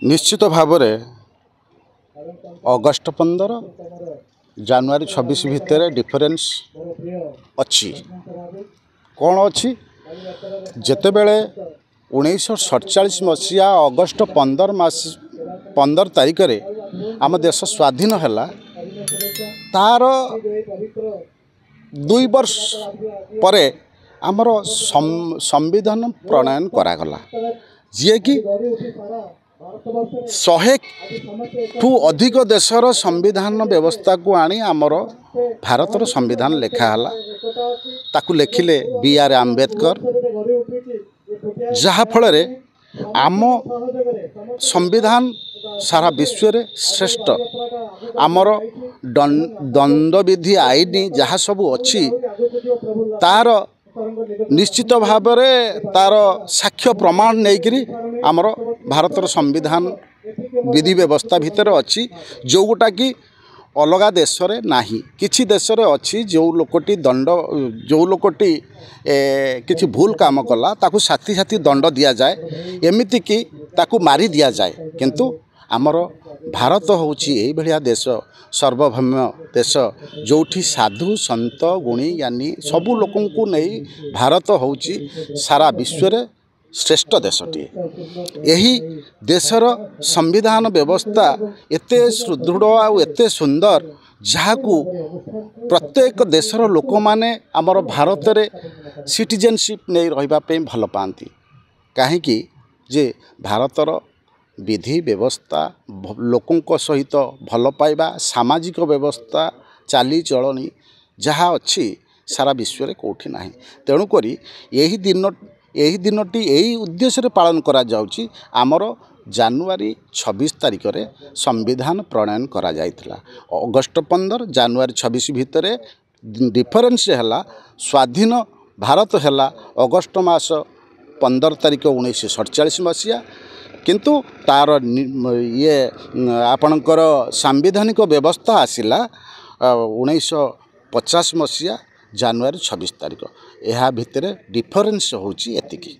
निश्चित भाव August 15 January 26 भितर डिफरेंस अच्छी कौन अच्छी जिते बेले 1947 मसीहा अगस्ट 15 तारिख रे आम देश स्वाधीन है तार 2 वर्ष परे आमर संविधान प्रणयन करागला जी कि 100 ठू अधिक देशर संविधान व्यवस्था को आनी आमर भारतर संविधान लेखाला ताकू लेखिले B.R. आम्बेडकर जहा फल आम संविधान सारा विश्व रे श्रेष्ठ आमर दंडविधि आईन जहाँ सब अच्छी तार निश्चित भाव तार साक्ष्य प्रमाण नहीं आमर भारतर संविधान विधि व्यवस्था भितर अच्छी जो गोटा कि अलग देश रे नाही किछि देश रे अच्छी जो लोकटी दंड जो लोकटी किछि भूल काम कला ताकू साथी साथी दंड दिया जाए एमिति कि ताकू मारी दिया जाए किंतु आमर भारत होउछि एई भलिया देश सर्वभौम्य देश जोठी साधु संत गुणी ज्ञानी सबू लोकन को नहीं भारत होउछि सारा विश्व रे श्रेष्ठ देशटी यही देशर संविधान व्यवस्था एते सुदृढ़ आउ एते सुंदर जहाकू प्रत्येक देशर लोक माने आमर भारत रे सिटीजनशिप नहीं रहिबा पे भल पाती कहीं जे भारतर विधि व्यवस्था लोकों सहित भल पाइबा सामाजिक व्यवस्था चाली चलनी जहाँ अच्छी सारा विश्व रे कोठी नाही तेणुक यही दिनटी यही उद्देश्य पालन करा जाउची आमर जानुआरी 26 तारिख रे संविधान प्रणयन करा जाइथिला अगस्ट 15 जानुआरी 26 भितर डिफरेंस है स्वाधीन भारत है अगस्ट मास 15 तारिख 1947 मसीहा किंतु तार ये आपणकर सांविधानिक व्यवस्था आसिला 1950 मसीहा जानुआरी 26 तारिख यह भितर डिफरेंस होची एतिकी।